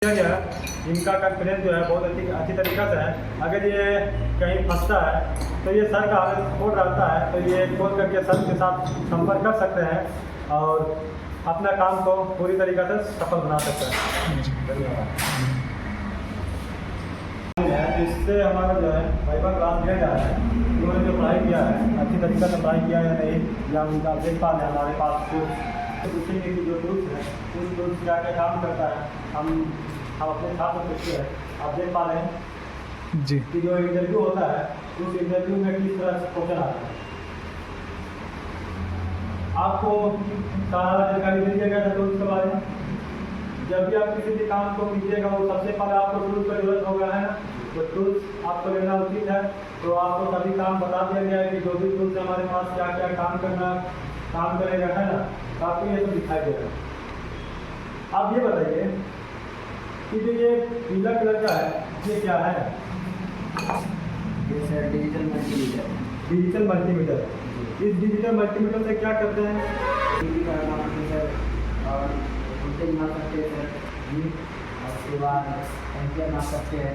किया गया है। इनका कॉन्फिडेंस जो है बहुत अच्छी तरीक़े से है। अगर ये कहीं फंसता है तो ये सर का कोड रहता है, तो ये खोल करके सर के साथ संपर्क कर सकते हैं और अपना काम को पूरी तरीक़े से सफल बना सकते हैं। धन्यवाद। इससे हमारा जो है वाइवा क्लास लिया जा रहा है। उन्होंने जो पढ़ाई किया है अच्छी तरीक़े से पढ़ाई किया या नहीं, या उनका देख पा रहे हमारे पास पूछेंगे कि जो टूल्स है उस टूल्स क्या क्या काम करता है, हम अपने साथ में पूछते हैं। आप देख पा रहे हैं जी कि जो इंटरव्यू होता है उस इंटरव्यू में किस तरह से क्वेश्चन आता है। आपको सारा जानकारी दे दिया गया था टूल्स के बारे में। जब भी आप किसी भी काम को कीजिएगा वो सबसे पहले आपको टूल्स की जरूरत होगा, है ना। तो टूल्स आपको लेना उचित है। तो आपको सभी काम बता दिया गया है कि जो भी टूल्स हमारे पास क्या क्या काम करेगा, है ना। तो आपको ये सब दिखाई देगा। आप ये बताइए कि जो ये पीला कलर का है ये क्या है? ये sir digital multimeter. Digital multimeter. इस डिजिटल मल्टीमीटर से क्या करते हैं? टीवी का काम है सर, और वोल्टेज माप सकते हैं सर, और उसके बाद एम्पियर माप सकते हैं,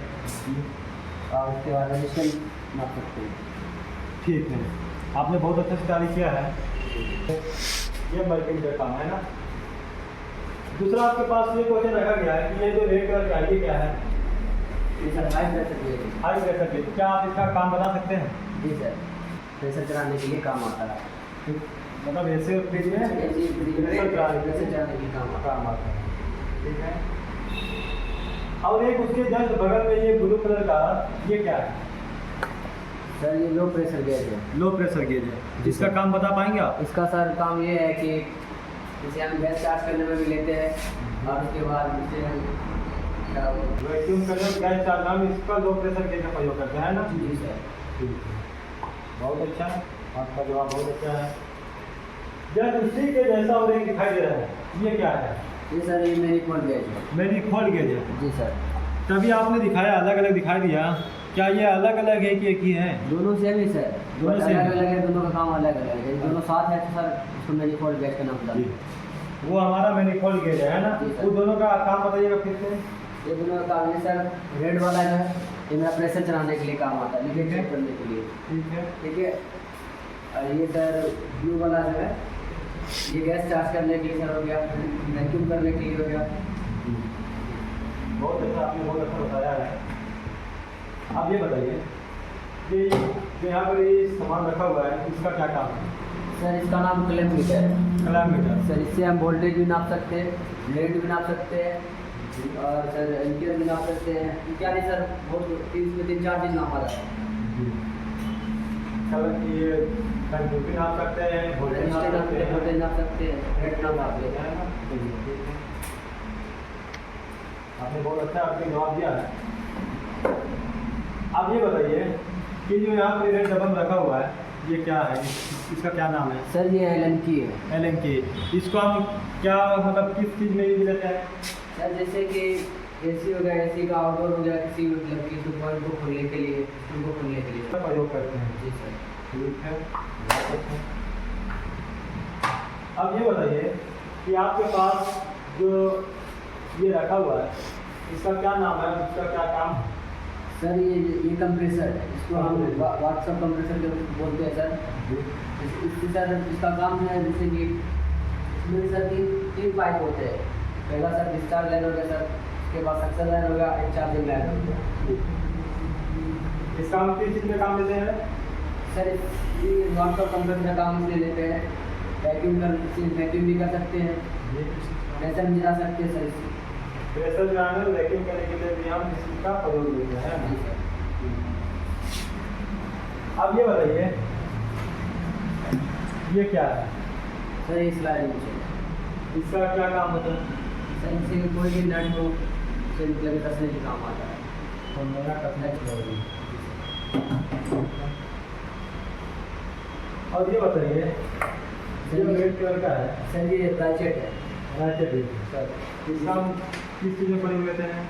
और उसके बाद रेजिस्टेंस माप सकते हैं। ठीक है, आपने बहुत अच्छे से तैयारी किया है। ये मल्टीमीटर काम है ना। दूसरा आपके पास ये क्वेश्चन रखा गया है कि ये जो रेड कलर का ये क्या है? जी sir, high pressure gauge. High pressure gauge. क्या आप इसका काम बता सकते हैं? जी सर, प्रेशर चलाने के लिए काम आता है। मतलब ऐसे फ्रिज में प्रेशर चलाने के लिए काम आता है। ठीक है। और एक उसके जस्ट बगल में ये ब्लू कलर का ये क्या है? सर ये लो प्रेशर गेज है। लो प्रेशर गेज है। इसका काम बता पाएंगे आप? इसका सर काम ये है कि इसे हम गैस चार्ज करने में भी लेते हैं, और उसके बाद इसे हम वैक्यूम करने में गैस चार्ज हम इसका लो प्रेशर गेज का प्रयोग करते हैं ना। जी सर। ठीक है, बहुत अच्छा है, आपका जवाब बहुत अच्छा है। जब उसी के जैसा और एक दिखाई दे रहा है, ये क्या है? जी सर, ये मेरी खोल गेज है। मेरी खोल गेज है। जी सर। तभी आपने दिखाया अलग अलग दिखाई दिया, क्या ये अलग अलग है कि एक ही है? दोनों सेम ही सर, दोनों सेम अलग अलग है, दोनों का काम अलग अलग है। दोनों साथ है तो सर उसको मेरी खोल गेज का नाम जी, बताइए। वो हमारा मैनिफोल्ड गेज है ना। जी सर। वो दोनों का काम बताइएगा फिर से। ये दोनों का काम है सर, रेड वाला जो है ये मेरा प्रेशर चलाने के लिए काम आता है, लीकेज चेक करने के लिए। ठीक है। ठीक है। और ये सर ब्लू वाला जो है ये गैस चार्ज करने के लिए सर हो गया, वैक्यूम करने के लिए हो गया। बहुत अच्छा, आपने बहुत अच्छा बताया है। आप ये बताइए कि जो यहाँ पर ये सामान रखा हुआ है इसका क्या काम है? सर इसका नाम क्लैम्प मीटर है। Clamp meter. सर इससे हम वोल्टेज भी नाप सकते हैं, रेट भी नाप सकते हैं, और सर एम्पियर भी नाप सकते हैं इत्यादि। सर बहुत तीन चार चीज़ नापा जाता है। ये कंट्रोल भी नाप सकते हैं, वोल्टेज नाप सकते हैं, वोल्टेज नाप सकते हैं, रेट नाप लेते हैं। आपने बहुत अच्छा आपने जवाब दिया है। आप ये बताइए कि जो यहाँ पे रेड डबल रखा हुआ है ये क्या है? इसका क्या नाम है? सर ये एलन की है। एलन की। इसको हम क्या मतलब किस चीज़ में यूज लेते हैं? सर जैसे कि एसी हो गया, एसी का आउटडोर हो गया, किसी मतलब की दुकान को खोलने के लिए, स्कूल को खोलने के लिए इसका प्रयोग करते हैं। जी सर। ठीक है। अब ये बताइए कि आपके पास जो ये रखा हुआ है इसका क्या नाम है, इसका क्या काम है? सर ये कंप्रेसर है, इसको हम व्हाट्सअप कंप्रेसर बोलते हैं सर। इससे सर इसका काम है जैसे कि इसमें सर तीन पाइप होते हैं। पहला सर डिस्चार्ज लाइन हो गया सर, उसके बाद सक्शन लाइन हो गया, एक चार्जिंग लाइन हो गया। इसका हम किस चीज़ में काम लेते हैं? सर ये व्हाट्सअप कंप्रेसर का काम इसलिए लेते हैं, वैक्यूम भी कर सकते हैं, प्रेशर भी जा सकते हैं सर इससे। प्रेशर जो है वैक्यूम करने के लिए भी हम इसका प्रयोग लेते हैं। जी सर। अब ये बताइए ये क्या है? सर ये स्लाइडिंग है। इसका क्या काम होता है? सर इससे कोई भी नट हो उसे मतलब कसने के काम आता है। तो मेरा कसने की जरूरी। और ये बताइए ये रेड कलर का है। सर ये ब्रैकेट है। राइट है सर इसका हम किस चीज़ में प्रयोग लेते हैं?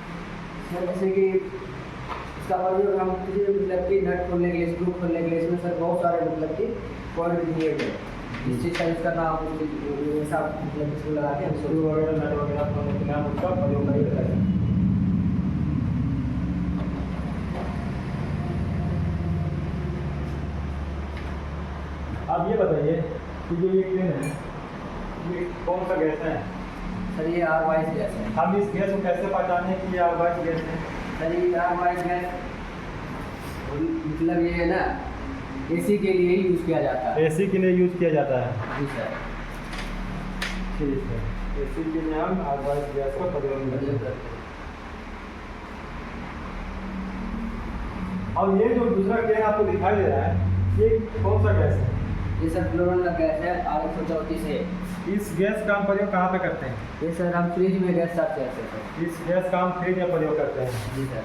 सर जैसे कि इसका प्रयोग हम किसी मतलब कि नट खोलने के लिए, स्क्रू खोलने के लिए, इसमें सर बहुत सारे मतलब कि पॉइंट दिए गए, जिससे सर इसका नाम ऐसा मतलब इसको लगा के हम स्क्रू वगैरह नट वगैरह खोलने के लिए हम उसका प्रयोग नहीं करते हैं। बताइए कि जो ये ट्रेन है ये कौन सा गैस है? सर ये आर वाइस गैस है। हम इस गैस को कैसे पहचाने कि ये आवाज गैस है? सर ये आर वाइस गैस मतलब ये है ना, एसी के लिए ही यूज़ किया जाता है। एसी के लिए यूज किया जाता है। जी सर। ठीक है, एसी के लिए हम आवाज गैस का प्रयोग करते हैं। और ये जो दूसरा ट्रेन आपको दिखाई दे रहा है ये कौन सा गैस है? ये सर फ्लोरन का गैस है, R134 है। इस गैस का हम प्रयोग कहाँ पे करते हैं? ये सर हम फ्रिज में गैस साफ करते हैं सर। इस गैस का हम फ्रिज में प्रयोग करते हैं। जी सर।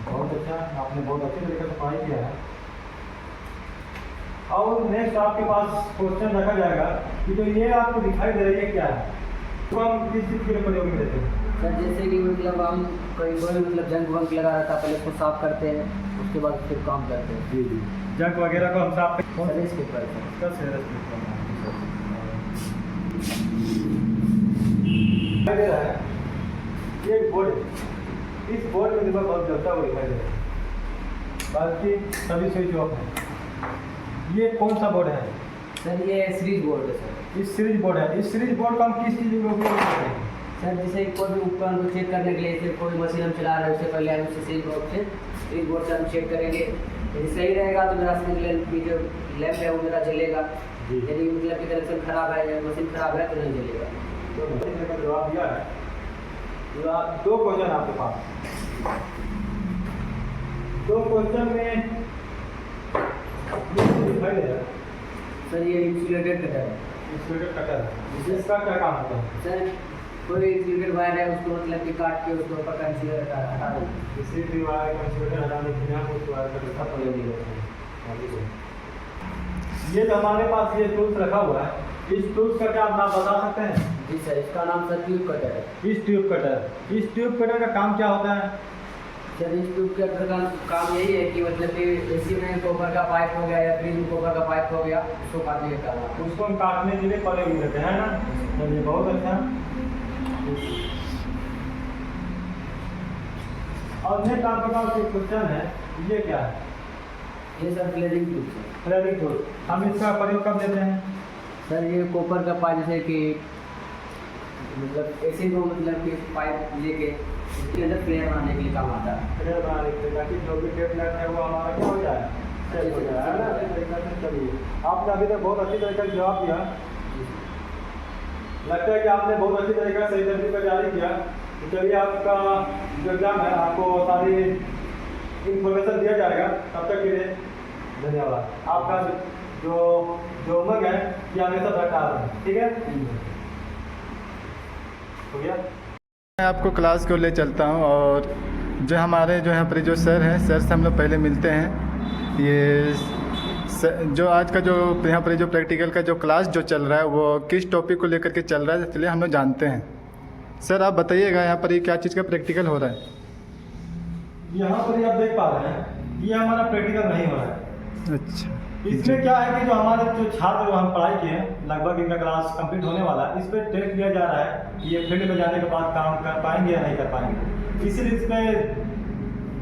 बहुत अच्छा, आपने बहुत अच्छी तरीके से पढ़ाई किया है। और नेक्स्ट आपके पास क्वेश्चन रखा जाएगा कि जो ये आपको दिखाई दे रही है क्या है, तो हम किस चीज़ के लिए प्रयोग में लेते हैं? सर जैसे कि मतलब हम कोई मतलब जंग वंग लगा रहता है, पहले उसको साफ करते हैं, उसके बाद फिर काम करते हैं। जी जी, जंग वगैरह को हम साफ सर इसके ऊपर दिखाई दे रहा है। ये एक बोर्ड है, इस बोर्ड में देखो बहुत जलता हुआ दिखाई दे रहा है, बाकी सभी स्विच ऑफ है। ये कौन सा बोर्ड है? सर ये सीरीज बोर्ड है सर। इस सीरीज बोर्ड है। इस सीरीज बोर्ड का हम किस चीज़ में उपयोग करते हैं? सर जैसे कोई भी उपकरण को चेक करने के लिए, जैसे कोई मशीन हम चला रहे हैं उससे पहले हम उसे सीरीज बोर्ड से हम चेक करेंगे। यदि सही रहेगा तो मेरा सीरीज जो लैंप है वो मेरा जलेगा। यदि मतलब कि कनेक्शन खराब है या मशीन खराब है तो नहीं जलेगा। तो मैंने का जवाब दिया है। दो क्वेश्चन आपके पास, दो क्वेश्चन में दिखाई दे रहा है। सर ये इंसुलेटेड कटर है। इंसुलेटेड कटर है, इसका क्या काम होता है? सर कोई इंसुलेटेड वायर है उसको मतलब कि काट के उसके ऊपर का इंसुलेटर हटा दो। किसी भी वायर का इंसुलेटर हटाने के लिए हम उस वायर का जैसा प्रयोग नहीं करते हैं। ये जो हमारे पास ये टूल्स रखा हुआ है, इस टूल्स का क्या आप नाम बता सकते हैं? जी सर, इसका नाम सर ट्यूब कटर है। इस ट्यूब कटर का काम क्या होता है? सर इस ट्यूब कटर का काम यही है कि मतलब कि एसी में कॉपर का पाइप हो गया या फ्रिज में कॉपर का पाइप हो गया, उसको काटने का काम है। उसको हम काटने के लिए प्रयोग नहीं करते हैं ना। चलिए बहुत अच्छा। और नेक्स्ट आपके पास एक क्वेश्चन है, ये क्या है? ये सर फ्लेयरिंग ट्यूब है। फ्लेयरिंग टूल, हम इसका प्रयोग कब देते हैं? सर ये कॉपर का पाइप जैसे कि मतलब एसी को मतलब कि पाइप लेके इसके अंदर फ्लेयर बनाने के लिए काम आता है। फ्लेयर बनाने के लिए, ताकि जो भी टेबलेट है वो हमारा क्या हो जाए, सेट हो जाए, है ना। इस तरीके से चलिए, आपने अभी तक बहुत अच्छी तरीके से जवाब दिया। लगता है कि आपने बहुत अच्छी तरीके से सही तरीके का जारी किया। तो चलिए, आपका जो एग्जाम है आपको सारी इंफॉर्मेशन दिया जाएगा। तब तक के लिए धन्यवाद। आपका जो होमवर्क है ये हमेशा बरकरार है, ठीक है? हो गया। मैं आपको क्लास को ले चलता हूँ और जो हमारे जो यहाँ पर जो सर हैं, सर से हम लोग पहले मिलते हैं। ये जो आज का जो यहाँ पर जो प्रैक्टिकल का जो क्लास जो चल रहा है वो किस टॉपिक को लेकर के चल रहा है, इसलिए हम लोग जानते हैं। सर आप बताइएगा यहाँ पर ये क्या चीज़ का प्रैक्टिकल हो रहा है? यहाँ पर ये आप देख पा रहे हैं, ये हमारा प्रैक्टिकल नहीं हो रहा है। अच्छा, इसमें क्या है कि जो हमारे जो छात्र हम पढ़ाई किए हैं, लगभग इनका क्लास कंप्लीट होने वाला है। इस पर टेस्ट लिया जा रहा है कि ये फील्ड में जाने के बाद काम कर पाएंगे या नहीं कर पाएंगे। इसीलिए इसमें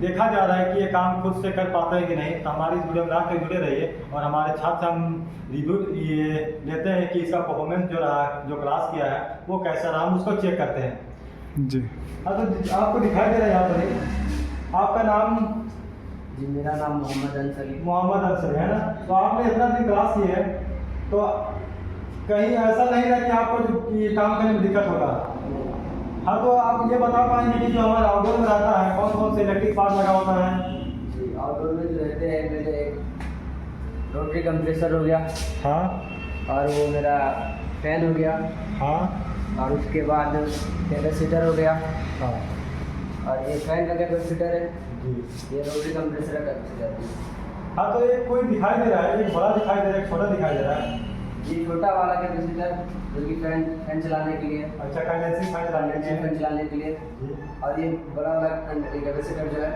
देखा जा रहा है कि ये काम खुद से कर पाते हैं कि नहीं। तो हमारी इस वीडियो में लाकर जुड़े रहिए और हमारे छात्र हम रिव्यू ये लेते हैं कि इसका परफॉर्मेंस जो रहा, जो क्लास किया है वो कैसा रहा, हम उसको चेक करते हैं। जी हाँ, तो आपको दिखाई दे रहा है यहाँ पर आपका नाम? जी मेरा नाम मोहम्मद अंसरी। मोहम्मद अंसरी है ना। तो आपने इतना दिन क्लास की है, तो कहीं ऐसा नहीं है कि आपको जो ये काम करने में दिक्कत होगा? हाँ, तो आप ये बता पाएंगे कि जो हमारा आउटडोर में रहता है कौन कौन से इलेक्ट्रिक पार्ट लगा होता है? जी आउटडोर में जो रहते हैं मेरे रोटरी कंप्रेसर हो गया। हाँ। और वो मेरा फैन हो गया। हाँ। और उसके बाद कैपेसिटर हो गया। हाँ। और ये फैन का कैपेसिटर है, जी। ये रोटरी कंप्रेसर का कैपेसिटर। हाँ, तो एक कोई दिखाई दे रहा है, एक बड़ा दिखाई दे रहा है, एक छोटा दिखाई दे रहा है। ये छोटा वाला कैपेसिटर जो कि फैन चलाने के लिए। अच्छा, कंडेंसिंग फैन चलाने के लिए। फैन चलाने के लिए। जी। और ये बड़ा वाला कैपेसिटर जो है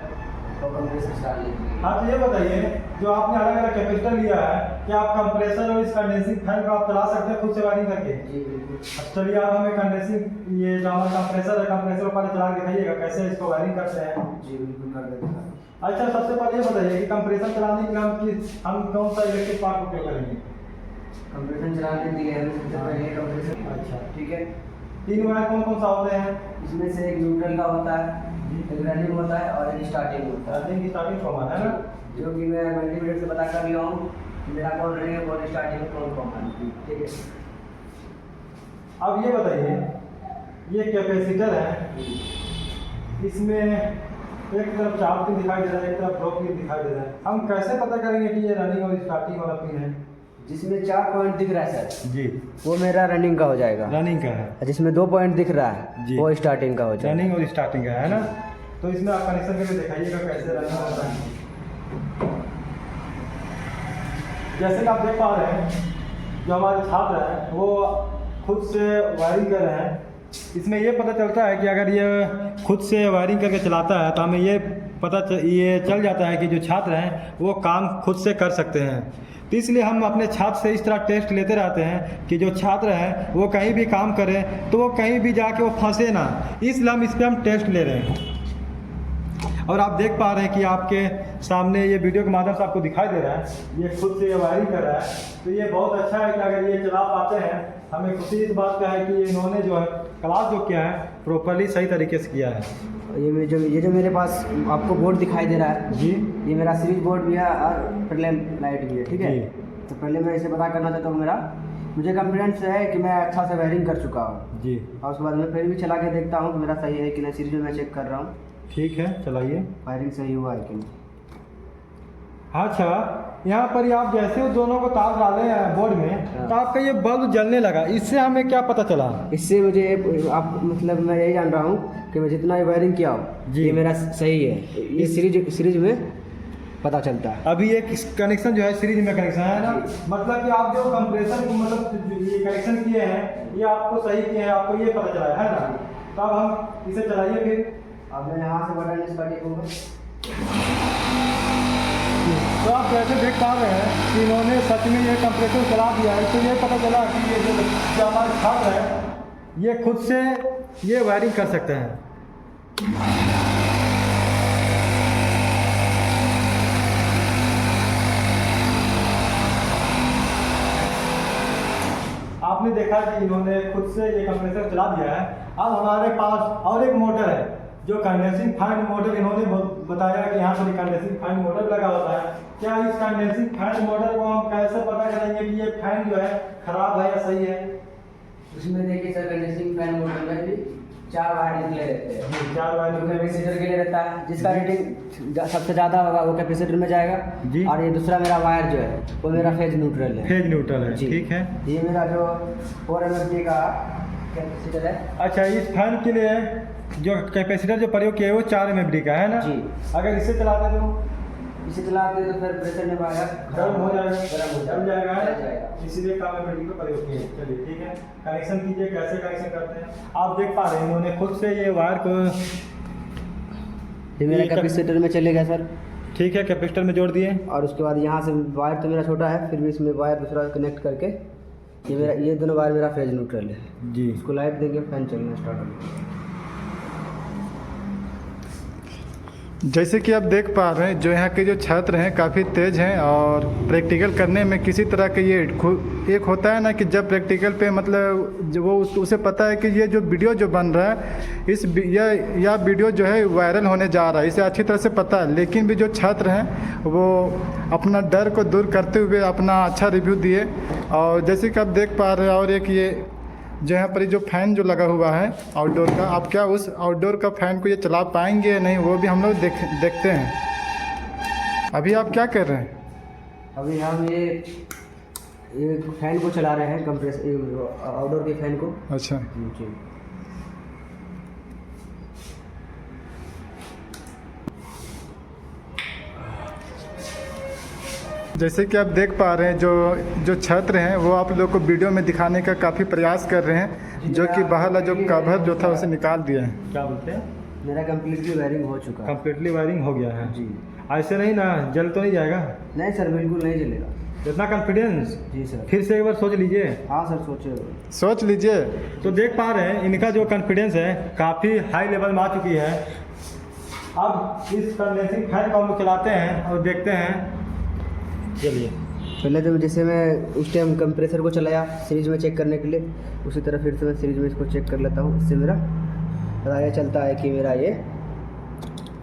वो कंप्रेसर चलाने के लिए। हाँ, तो ये बताइए, जो आपने अलग अलग कैपेसिटर लिया है, क्या आप कंप्रेसर और इस कंडेंसिंग फैन को आप चला सकते हैं खुद से वायरिंग करके? जी बिल्कुल। चलिए, आप हमें कंडेंसिंग ये जो हमारा कंप्रेसर है, कंप्रेसर को पहले चला के दिखाइएगा कैसे इसको वायरिंग करते हैं। जी बिल्कुल कर देते हैं। अच्छा, सबसे पहले ये बताइए कि कंप्रेसर चलाने के लिए हम कौन सा इलेक्ट्रिक पार्ट उपयोग करेंगे? कंप्रेसर चलाने दिए हैं सबसे पहले कंप्रेसर। अच्छा। ठीक है, 3 वायर कौन कौन सा होते हैं? इसमें से एक न्यूट्रल का होता है, एक रनिंग होता है और एक स्टार्टिंग होता है। रनिंग की स्टार्टिंग कॉमन है ना? जो कि मैं मल्टीमीटर से पता कर लिया हूँ कि मेरा कौन रनिंग है, कौन स्टार्टिंग है, कौन कॉमन। ठीक है, अब ये बताइए, ये कैपेसिटर है, इसमें एक तरफ चार्ज पिन दिखाई दे रहा है, एक तरफ ड्रॉप पिन दिखाई दे रहा है। हम कैसे पता करेंगे कि ये रनिंग और स्टार्टिंग वाला पिन है? जिसमें 4 पॉइंट दिख रहा है सर, जी, वो मेरा रनिंग का हो जाएगा। रनिंग का है। जिसमें 2 पॉइंट दिख रहा है, जी। वो स्टार्टिंग का हो जाएगा। रनिंग और स्टार्टिंग का है ना? तो इसमें आप कनेक्शन करके दिखाइएगा कैसे रनिंग होता है। जैसे कि आप देख पा रहे हैं, जो हमारे छात्र हैं वो खुद से वायरिंग कर रहे हैं। इसमें ये पता चलता है कि अगर ये खुद से वायरिंग करके चलाता है तो हमें ये चल जाता है कि जो छात्र हैं वो काम खुद से कर सकते हैं। तो इसलिए हम अपने छात्र से इस तरह टेस्ट लेते रहते हैं कि जो छात्र हैं वो कहीं भी काम करें तो वो कहीं भी जाके वो फंसे ना, इसलिए हम इस पर हम टेस्ट ले रहे हैं। और आप देख पा रहे हैं कि आपके सामने ये वीडियो के माध्यम से आपको दिखाई दे रहा है, ये खुद से ये वायरिंग कर रहा है। तो ये बहुत अच्छा है कि अगर ये चला पाते हैं, हमें खुशी इस बात का है कि इन्होंने जो है क्लास जो किया है प्रॉपर्ली सही तरीके से किया है। ये जो मेरे पास आपको बोर्ड दिखाई दे रहा है जी, ये मेरा सीरीज बोर्ड भी है और प्लेन लाइट भी है। ठीक है, जी। तो पहले मैं इसे पता करना चाहता हूँ, मुझे कॉन्फिडेंस है कि मैं अच्छा से वायरिंग कर चुका हूँ। जी, और उसके बाद मैं फिर भी चला के देखता हूँ कि मेरा सही है कि नहीं। सीरीज में मैं चेक कर रहा हूँ ठीक है, चलाइए। वायरिंग सही हुआ है कि नहीं। अच्छा, यहाँ पर ये आप जैसे वो दोनों को तार डाले हैं बोर्ड में, तो आपका ये बल्ब जलने लगा, इससे हमें क्या पता चला? इससे मुझे आप मतलब मैं यही जान रहा हूँ कि मैं जितना भी वायरिंग किया हूँ जी। ये मेरा सही है। ये सीरीज में पता चलता है। अभी एक कनेक्शन जो है सीरीज में कनेक्शन है ना, मतलब कि आप जो कंप्रेसर मतलब ये कनेक्शन किए हैं ये आपको सही किए हैं, आपको ये पता चला है ना? तो अब हम इसे चलाइए फिर। अब मैं यहाँ से बटन इसका टिपूंगा। तो आप जैसे देख पा रहे हैं कि इन्होंने सच में ये कंप्रेसर चला दिया है। तो ये पता चला कि ये जो हमारे छात्र है ये खुद से ये वायरिंग कर सकते हैं। आपने देखा कि इन्होंने खुद से ये कंप्रेसर चला दिया है। अब हमारे पास और एक मोटर है जो कंडेंसिंग फैन मोटर, इन्होंने बताया कि यहाँ पर कंडेंसिंग फैन मोटर लगा होता है। क्या इस कंडेंसिंग फैन मोटर को हम कैसे पता करेंगे कि ये फैन जो है खराब है या सही है? उसमें देखिए सर, कंडेंसिंग फैन मोटर में भी 4 वायर निकले रहते हैं। 4 वायर कैपेसिटर के लिए रहता है, जिसका रेटिंग सबसे ज़्यादा होगा वो कैपेसिटर में जाएगा जी। और ये दूसरा मेरा वायर जो है वो मेरा फेज न्यूट्रल है। फेज न्यूट्रल है, जी। ठीक है। ये मेरा जो 4 MFD का कैपेसिटर है। अच्छा, इस फैन के लिए जो कैपेसिटर जो प्रयोग किया है वो 4 MFD का है ना? जी। अगर इसे चलाते तो इसे चलाते तो फिर प्रेशर में वायर गर्म हो जाएगा, गर्म हो जाएगा, जाएगा। इसीलिए कम MFD का प्रयोग किया है। चलिए ठीक है, कनेक्शन कीजिए, कैसे कनेक्शन करते हैं आप देख पा रहे हैं। इन्होंने खुद से ये वायर को ये मेरा कैपेसिटर में चलेगा सर। ठीक है, कैपेसिटर में जोड़ दिए और उसके बाद यहाँ से वायर तो मेरा छोटा है, फिर भी इसमें वायर दूसरा कनेक्ट करके ये दोनों वायर मेरा फेज न्यूट्रल है जी। इसको लाइट देंगे, फैन चलना स्टार्ट होगा। जैसे कि आप देख पा रहे हैं जो यहाँ के जो छात्र हैं काफ़ी तेज़ हैं और प्रैक्टिकल करने में किसी तरह के ये एक होता है ना कि जब प्रैक्टिकल पे मतलब जो वो उसे पता है कि ये जो वीडियो जो बन रहा है यह वीडियो जो है वायरल होने जा रहा है, इसे अच्छी तरह से पता है। लेकिन भी जो छात्र हैं वो अपना डर को दूर करते हुए अपना अच्छा रिव्यू दिए। और जैसे कि आप देख पा रहे हैं, और एक ये जो यहाँ पर जो फ़ैन जो लगा हुआ है आउटडोर का, आप क्या उस आउटडोर का फ़ैन को ये चला पाएंगे या नहीं वो भी हम लोग देखते हैं। अभी आप क्या कर रहे हैं? अभी हम ये फैन को चला रहे हैं, आउटडोर के फैन को। अच्छा, जी। जैसे कि आप देख पा रहे हैं जो छात्र हैं वो आप लोग को वीडियो में दिखाने का काफ़ी प्रयास कर रहे हैं, जो कि बाहर जो कवर जो था उसे निकाल दिया है। क्या बोलते हैं? मेरा कम्प्लीटली वायरिंग हो चुका है। कम्प्लीटली वायरिंग हो गया है जी। ऐसे नहीं ना, जल तो नहीं जाएगा? नहीं सर, बिल्कुल नहीं चलेगा। इतना कॉन्फिडेंस? जी सर। फिर से एक बार सोच लीजिए। हाँ सर, सोच लीजिए। तो देख पा रहे हैं इनका जो कॉन्फिडेंस है काफ़ी हाई लेवल में आ चुकी है। अब इस कंडेंसिंग फैन को हम चलाते हैं और देखते हैं। चलिए। पहले तो जैसे मैं उस टाइम कंप्रेसर को चलाया सीरीज में चेक करने के लिए, उसी तरह फिर से मैं सीरीज में इसको चेक कर लेता हूँ। इससे मेरा पता ये चलता है कि मेरा ये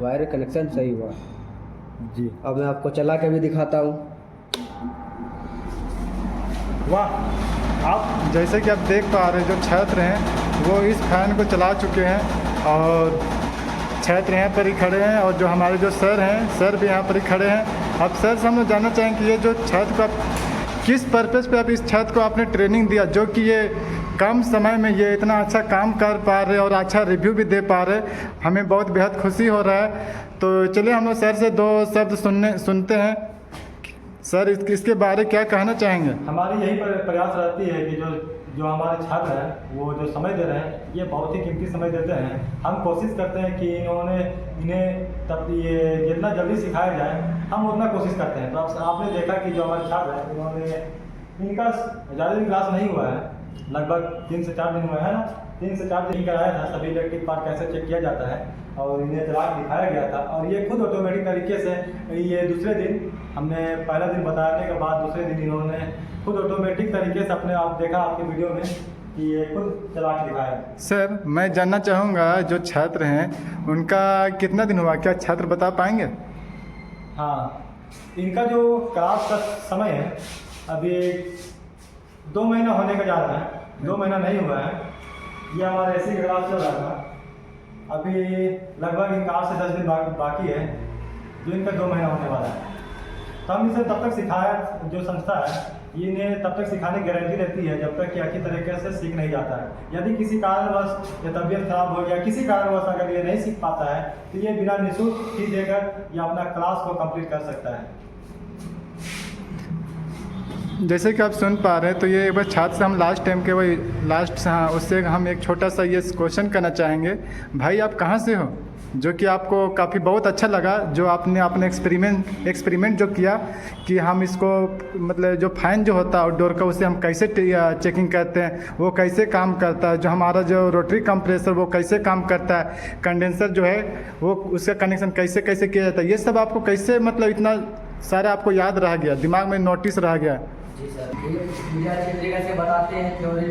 वायर कनेक्शन सही हुआ। जी। अब मैं आपको चला के भी दिखाता हूँ। वाह, आप जैसे कि आप देख पा रहे हैं जो छात्र हैं वो इस फैन को चला चुके हैं और छात्र यहाँ पर ही खड़े हैं और जो हमारे जो सर हैं सर भी यहाँ पर ही खड़े हैं। अब सर से हम लोग जानना चाहेंगे कि ये जो छात्र को आप किस पर्पज़ पे आप इस छात्र को आपने ट्रेनिंग दिया जो कि ये कम समय में ये इतना अच्छा काम कर पा रहे और अच्छा रिव्यू भी दे पा रहे, हमें बहुत बेहद खुशी हो रहा है। तो चलिए हम लोग सर से 2 शब्द सुनते हैं। सर इसके बारे क्या कहना चाहेंगे? हमारी यही प्रयास रहती है कि जो हमारे छात्र हैं वो जो समय दे रहे हैं ये बहुत ही कीमती समय देते हैं। हम कोशिश करते हैं कि इन्हें तब ये जितना जल्दी सिखाया जाए हम उतना कोशिश करते हैं। तो आपने देखा कि जो हमारे छात्र हैं इनका ज़्यादा दिन क्लास नहीं हुआ है, लगभग 3 से 4 दिन हुआ है ना, 3 से 4 दिन कराया था। सभी इलेक्ट्रिक पार्ट कैसे चेक किया जाता है और इन्हें चला के दिखाया गया था और ये खुद ऑटोमेटिक तरीके से ये दूसरे दिन हमने पहला दिन बताने के बाद दूसरे दिन इन्होंने खुद ऑटोमेटिक तरीके से अपने आप देखा आपके वीडियो में कि ये खुद चला के दिखाया। सर मैं जानना चाहूँगा जो छात्र हैं उनका कितना दिन हुआ, क्या छात्र बता पाएंगे? हाँ, इनका जो क्लास का समय है अभी 2 महीना होने का जा रहा है, 2 महीना नहीं हुआ है। ये हमारा ऐसी क्लास चल रहा था, अभी लगभग इनका 8 से 10 दिन बाकी है जो इनका 2 महीना होने वाला है। तो हम इसे तब तक सिखाया, जो संस्था है इन्हें तब तक सिखाने की गारंटी रहती है जब तक कि अच्छी तरीके से सीख नहीं जाता है। यदि किसी कारणवश या तबीयत खराब हो गया, किसी कारणवश अगर ये नहीं सीख पाता है तो ये बिना निःशुल्क फीस देकर ये अपना क्लास को कंप्लीट कर सकता है। जैसे कि आप सुन पा रहे हैं तो ये एक बार छात्र से हम लास्ट से हाँ उससे हम एक छोटा सा ये क्वेश्चन करना चाहेंगे। भाई आप कहाँ से हो, जो कि आपको काफ़ी बहुत अच्छा लगा जो आपने अपने एक्सपेरिमेंट जो किया कि हम इसको मतलब जो फैन जो होता है आउटडोर का उसे हम कैसे चेकिंग करते हैं, वो कैसे काम करता है, जो हमारा जो रोटरी कंप्रेसर वो कैसे काम करता है, कंडेंसर जो है वो उसका कनेक्शन कैसे कैसे किया जाता है, ये सब आपको कैसे मतलब इतना सारा आपको याद रह गया, दिमाग में नोटिस रह गया? जी सर, मुझे अच्छी तरीके से बताते हैं, थ्योरी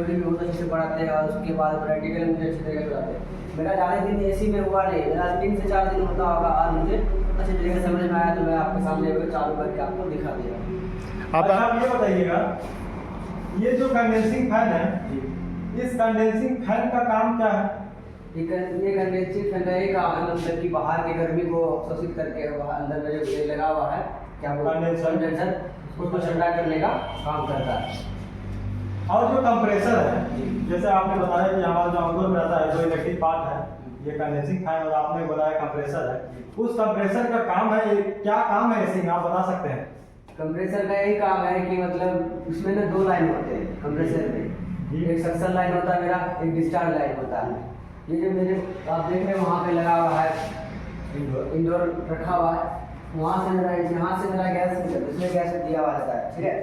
भी बहुत अच्छे से पढ़ाते हैं और उसके बाद प्रैक्टिकल मुझे अच्छी तरीके से बताते हैं। मेरा ज़्यादा दिन एसी में हुआ नहीं, मेरा 3 से 4 दिन होता होगा और मुझे अच्छी तरीके से समझ में आया तो मैं आपके सामने चालू करके आपको दिखा दिया। अब आप ये बताइएगा, ये जो कंडेंसिंग फैन है इस कंडेंसिंग फैन का काम क्या है? ये कंडेंसिंग फैन का एक काम है मतलब कि बाहर की गर्मी को अवशोषित करके अंदर में जो ये लगा हुआ है क्या कंडेंसर उसको ठंडा करने का काम करता है। और जो कंप्रेसर है जैसे आपने बताया कि हमारा जो आउटडोर में रहता है जो इलेक्ट्रिक पार्ट है ये कंडेंसिंग फैन और आपने बताया कंप्रेसर है, उस कंप्रेसर का काम है ये क्या काम है ऐसे आप बता सकते हैं? कंप्रेसर का यही काम है कि मतलब उसमें ना 2 लाइन होते हैं कंप्रेसर में, एक सक्शन लाइन होता है मेरा, एक डिस्चार्ज लाइन होता है। ये जो मेरे आप देख रहे हैं वहाँ पे लगा हुआ है इंडोर रखा हुआ है, वहाँ से मेरा यहाँ से मेरा गैस इसमें गैस दिया हुआ रहता है, ठीक है।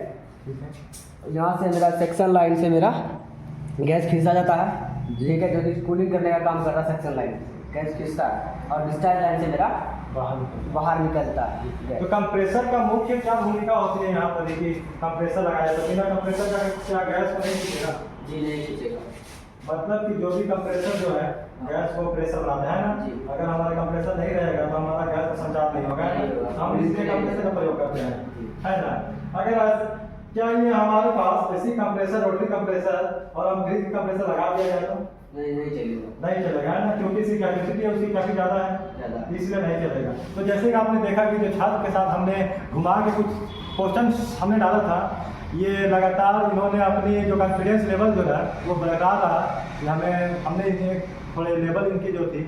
यहाँ से मेरा सेक्शन लाइन से मेरा गैस खींचा जाता है, ठीक है, जो कि कूलिंग करने का काम कर रहा है सेक्शन लाइन गैस खींचता है और डिस्चार्ज लाइन से मेरा बाहर निकलता है। तो कंप्रेसर का मुख्य क्या भूमिका होती है यहाँ पर कि कंप्रेसर लगाया तो बिना कंप्रेसर का क्या गैस को नहीं खींचेगा? जी नहीं खींचेगा, मतलब कि जो भी कंप्रेसर जो है गैस को प्रेशर बनाता है ना, अगर हमारा कंप्रेसर नहीं रहेगा तो हमारा गैस का संचार नहीं होगा, हम इसलिए कंप्रेसर का प्रयोग करते हैं, है ना। अगर क्या ये हमारे पास ऐसी कंप्रेसर रोटरी कंप्रेसर और हम फ्रिज कंप्रेसर लगा दिया जाए तो नहीं चलेगा, नहीं चलेगा, है ना, क्योंकि इसकी कैपेसिटी है उसकी काफ़ी ज़्यादा है इसलिए नहीं चलेगा। तो जैसे कि आपने देखा कि जो छात्र के साथ हमने घुमा के कुछ क्वेश्चन हमने डाला था, ये लगातार इन्होंने अपनी जो कॉन्फिडेंस लेवल जो है वो बरकरार रहा। हमने थोड़े लेवल इनकी जो थी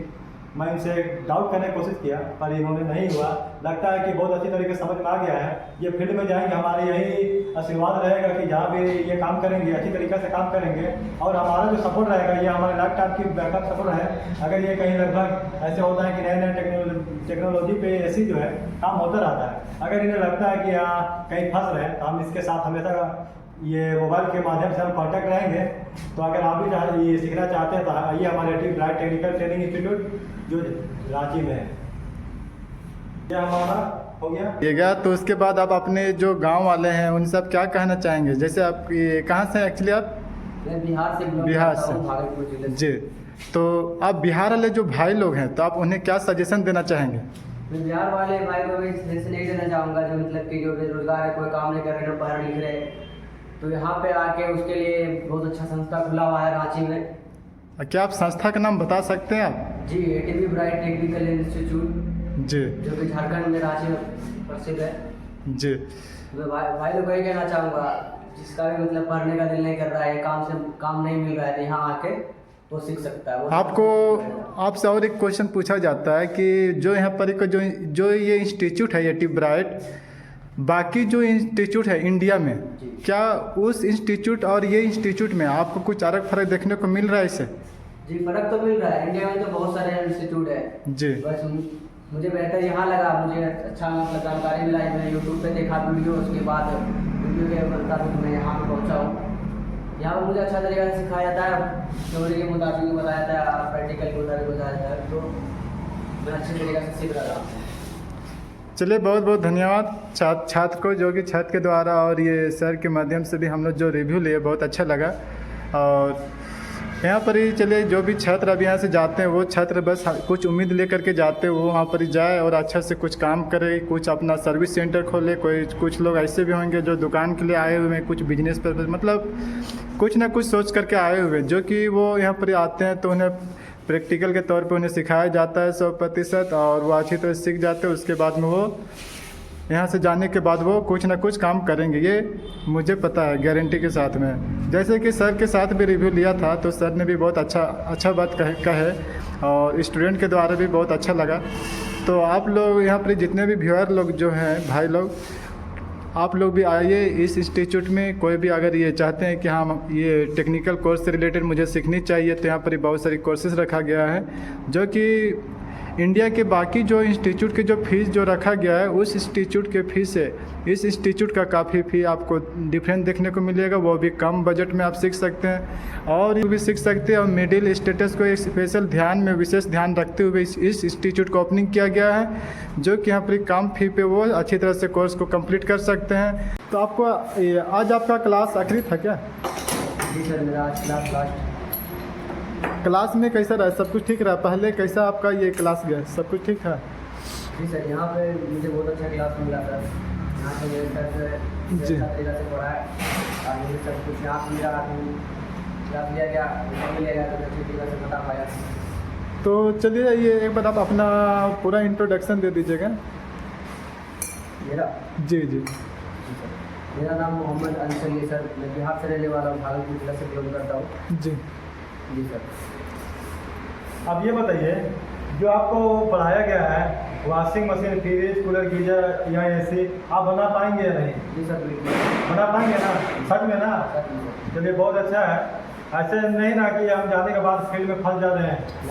मैं इनसे डाउट करने की कोशिश किया पर इन्होंने नहीं हुआ। लगता है कि बहुत अच्छी तरीके से समझ में आ गया है। ये फील्ड में जाएंगे, हमारे यही आशीर्वाद रहेगा कि जहाँ भी ये काम करेंगे अच्छी तरीके से काम करेंगे और हमारा जो सपोर्ट रहेगा ये हमारे लैपटॉप की बैकअप सपोर्ट है। अगर ये कहीं लगभग ऐसे होता है कि नए नए टेक्नोलॉजी पे ऐसी जो है काम होता रहता है, अगर इन्हें लगता है कि यहाँ कहीं फंस रहे हैं तो हम इसके साथ हमेशा ये मोबाइल के माध्यम से हम कांटेक्ट रहेंगे। तो अगर आप भी ये सीखना चाहते हैं तो आइए हमारे ब्राइट टेक्निकल ट्रेनिंग इंस्टीट्यूट जो रांची में है। यह हमारा हो गया। ये गया तो उसके बाद आप अपने जो गांव वाले हैं उनसे आप क्या कहना चाहेंगे? जैसे आप ये कहाँ से एक्चुअली आप? मैं बिहार से belong बिहार करता से। हूँ, भागलपुर जिले से। जी, तो आप बिहार वाले जो भाई लोग हैं तो आप उन्हें क्या सजेशन देना चाहेंगे? मैं बिहार वाले भाई को भी सजेशन नहीं देना चाहूँगा जो मतलब कि जो बेरोजगार है, कोई काम नहीं कर रहे, ना पढ़ लिख रहे, तो यहाँ पे आके उसके लिए बहुत अच्छा संस्था खुला हुआ है रांची में। क्या आप संस्था का नाम बता सकते हैं आप? जी, एटीवी ब्राइट टेक्निकल इंस्टीट्यूट, जी जो कि झारखंड में रांची में प्रसिद्ध है। जी। मैं भाई लोग को यही कहना चाहूँगा, जिसका भी मतलब पढ़ने का दिल नहीं कर रहा है, काम नहीं मिल रहा है, तो यहाँ आके वो सीख सकता है। आपको आपसे और एक क्वेश्चन पूछा जाता है कि जो यहाँ पर जो ये इंस्टीट्यूट है एटीवी ब्राइट, बाकी जो इंस्टीट्यूट है इंडिया में, जी। क्या उस इंस्टीट्यूट और ये इंस्टीट्यूट में आपको कुछ अलग फर्क देखने को मिल रहा है इससे? जी, फर्क तो मिल रहा है। इंडिया में तो बहुत सारे इंस्टीट्यूट है। जी। बस मुझे बेहतर यहाँ लगा, मुझे अच्छा मतलब जानकारी मिला। मैंने यूट्यूब पे देखा वीडियो, उसके बाद वीडियो के मुताबिक मैं यहाँ पे पहुँचा हूँ। यहाँ पर मुझे अच्छा तरीके से सिखाया जाता है, थ्योरी के मुताबिक बताया जाता है, प्रैक्टिकल के मुताबिक बताया जाता है, तो मैं अच्छे तरीके से सीख रहा हूँ। चलिए, बहुत बहुत धन्यवाद छात्र को, जो कि छात्र के द्वारा और ये सर के माध्यम से भी हम लोग जो रिव्यू लिए बहुत अच्छा लगा। और यहाँ पर ही चलिए, जो भी छात्र अभी यहाँ से जाते हैं वो छात्र बस कुछ उम्मीद लेकर के जाते हैं, वो वहाँ पर ही जाए और अच्छा से कुछ काम करे, कुछ अपना सर्विस सेंटर खोले। कुछ लोग ऐसे भी होंगे जो दुकान के लिए आए हुए हैं, कुछ बिजनेस पर, मतलब कुछ ना कुछ सोच करके आए हुए हैं, जो कि वो यहाँ पर आते हैं तो उन्हें प्रैक्टिकल के तौर पे उन्हें सिखाया जाता है 100%, और वो अच्छी तरह सीख जाते हैं। उसके बाद में वो यहाँ से जाने के बाद वो कुछ ना कुछ काम करेंगे, ये मुझे पता है गारंटी के साथ में। जैसे कि सर के साथ भी रिव्यू लिया था तो सर ने भी बहुत अच्छा बात कहे और स्टूडेंट के द्वारा भी बहुत अच्छा लगा। तो आप लोग यहाँ पर जितने भी व्यूअर लोग जो हैं, भाई लोग, आप लोग भी आइए इस इंस्टीट्यूट में। कोई भी अगर ये चाहते हैं कि हाँ ये टेक्निकल कोर्स से रिलेटेड मुझे सीखनी चाहिए, तो यहाँ पर बहुत सारी कोर्सेज़ रखा गया है, जो कि इंडिया के बाकी जो इंस्टीट्यूट के जो फीस जो रखा गया है, उस इंस्टीट्यूट के फीस से इस इंस्टीट्यूट का काफ़ी फी आपको डिफरेंट देखने को मिलेगा। वो भी कम बजट में आप सीख सकते हैं और ये भी सीख सकते हैं। और मिडिल स्टेटस को एक स्पेशल ध्यान में विशेष ध्यान रखते हुए इस इंस्टीट्यूट को ओपनिंग किया गया है, जो कि यहाँ पर कम फी पे वो अच्छी तरह से कोर्स को कंप्लीट कर सकते हैं। तो आपको आज आपका क्लास आखिरी था क्या? जी सर, मेरा आज लास्ट। क्लास में कैसा रहा? सब कुछ ठीक रहा? पहले कैसा आपका ये क्लास गया? सब कुछ ठीक था? जी सर, यहाँ पे मुझे बहुत अच्छा क्लास मिला सर। यहाँ पे मेरे सर से अच्छा तरीका से पढ़ाया और मुझे सब कुछ यहाँ मिला, क्लास लिया गया, मिल गया तो अच्छी तरीके से बता पाया। तो चलिए, ये एक बार आप अपना पूरा इंट्रोडक्शन दे दीजिएगा। मेरा जी जी। मेरा नाम मोहम्मद अंसर है सर। मैं बिहार से रहने वाला हूँ, भागलपुर जिला से बिलोंग करता हूँ। जी जी सर। अब ये बताइए, जो आपको पढ़ाया गया है, washing machine, fridge, cooler, geyser या एसी, आप बना पाएंगे या नहीं? जी सर, बिल्कुल बना पाएंगे ना? सच में ना? सर। चलिए, बहुत अच्छा है। ऐसे नहीं ना कि हम जाने के बाद फील्ड में फंस जा रहे हैं।